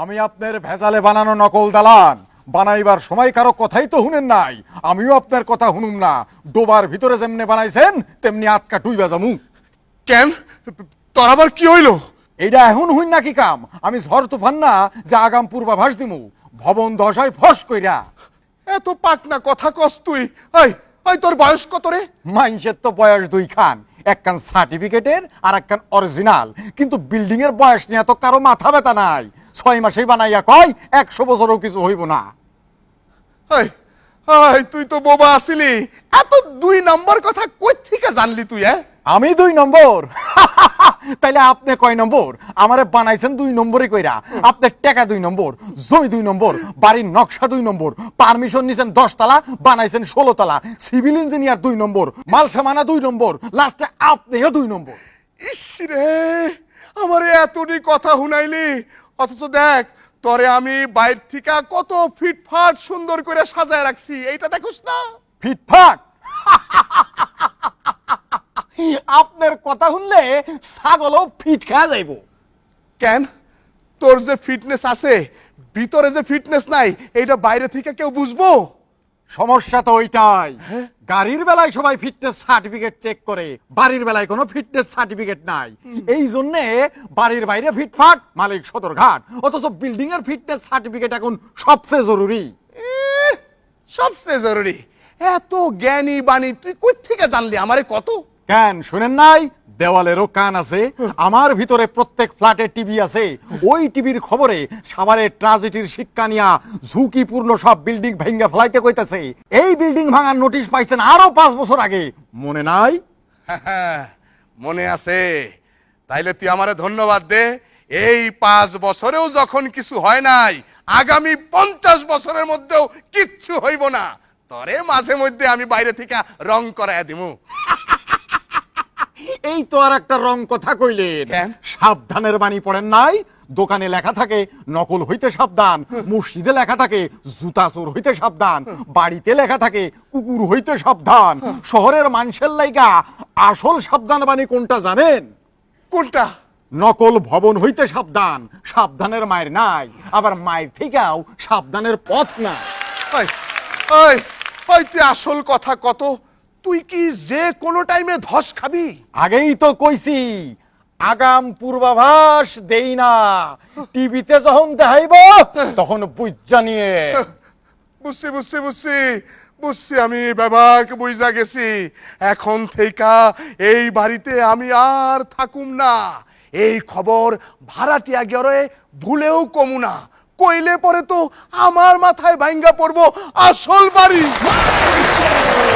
আমি আপনার ভেজালে বানানো নকল দালান বানাইবার সময় কারো কথাই তো শুনেন নাই। আমিও আপনার কথা শুনুম না। ডোবার ভিতরে যেমনে বানাইছেন তেমনি আটকা টুইবা যামু। কেন তোর আবার কি হইল? এইটা এখন হইন নাকি কাম? আমি ঝড় তুফান না যে আগাম পূর্বাভাস দিমু। ভবন ধসায় ফস কইরা। এত পাকনা কথা কস তুই? এই এই তোর বয়স কত রে? মাইনসের তো বয়স দুই খান, একখান সার্টিফিকেটের আর একখান অরিজিনাল, কিন্তু বিল্ডিং এর বয়স নিয়ে তো কারো মাথা ব্যথা নাই। 6 মাসেই বানাইয়া কয় 100 বছরও কিছু হইব না। এই এই তুই তো বোবা আসিলি, এত 2 নম্বর কথা কই থেকে জানলি তুই? আমি 2 নম্বর? তাইলে আপনি কয় নম্বর? আমারে বানাইছেন 2 নম্বরই কইরা। আপনার টাকা 2 নম্বর, জমি 2 নম্বর, বাড়ির নকশা 2 নম্বর, পারমিশন নিছেন 10 তলা, বানাইছেন 16 তলা, সিভিল ইঞ্জিনিয়ার 2 নম্বর, মাল সামানা 2 নম্বর, লাস্টে আপনিও 2 নম্বর। ইস রে, আমারে এতটি কথা শুনাইলি, অথচ দেখ তোরে আমি বাইর থেকে কত ফিটফাট সুন্দর করে সাজায় রাখছি, এইটা দেখোস না? ফিটফাট? আপনার কথা শুনলে ছাগলও ফিট খাওয়া যাইব। কেন? তোর যে ফিটনেস আছে, ভিতরে যে ফিটনেস নাই, এইটা বাইরে থেকে কেউ বুঝবো? সমস্যা তো ওইটাই। গাড়ির বেলায় সবাই ফিটনেস সার্টিফিকেট চেক করে, বাড়ির বেলায় কোনো ফিটনেস সার্টিফিকেট নাই। এই জন্য বাড়ির বাইরে ফিটফাট, মালিক সদরঘাট, অথচ বিল্ডিং এর ফিটনেস সার্টিফিকেট এখন সবচেয়ে জরুরি। সবচেয়ে জরুরি? এত জ্ঞানী বাণী তুই কই থেকে জানলি? আমারে কত কেন শুনেন নাই? দেওয়ালেরও কান আছে। আমার ভিতরে প্রত্যেক ফ্ল্যাটে টিভি আছে। ওই টিভির খবরে সাভারে ট্রাজেডির শিক্ষা নিয়া ঝুঁকিপূর্ণ সব বিল্ডিং ভেঙ্গা ফেলাইতে কইতাছে। এই বিল্ডিং ভাঙার নোটিশ পাইছেন আরো 5 বছর আগে, মনে নাই? মনে আছে? তাইলে তুই আমারে ধন্যবাদ দে। এই 5 বছরেও যখন কিছু হয় নাই, আগামী 50 বছরের মধ্যেও কিচ্ছু হইব না। তরে মাঝে মধ্যে আমি বাইরে থেকে রং করাইয়া দিমু। এই তো আর একটা রং কথা কইলেন। কেন? সাবধানের বাণী পড়েন নাই? দোকানে লেখা থাকে নকল হইতে সাবধান, মসজিদে লেখা থাকে জুতা চোর হইতে সাবধান, বাড়িতে লেখা থাকে কুকুর হইতে সাবধান। শহরের মানুষের লাইগা আসল সাবধান বাণী কোনটা জানেন? কোনটা? নকল ভবন হইতে সাবধান। সাবধানের মায়ের নাই, আবার মায়ের থেকেও সাবধানের পথ না। ওই ওই ওই তুই আসল কথা কত? তুই কি যে কোনো টাইমে ধস খাবি? আগেই তো কইছি আগাম পূর্বাভাস দেই না। টিভিতে যখন দেখাইব তখন বুঝা নিয়ে। বুঝছি বুঝছি বুঝছি বুঝছি, আমি ব্যাপাক বুঝা গেছি। এখন থেকে এই বাড়িতে আমি আর থাকুম না। এই খবর ভাড়াটিয়া গিয়ে ভুলেও কমু না। কইলে পরে তো আমার মাথায় ভাঙ্গা পড়বো আসল বাড়ি।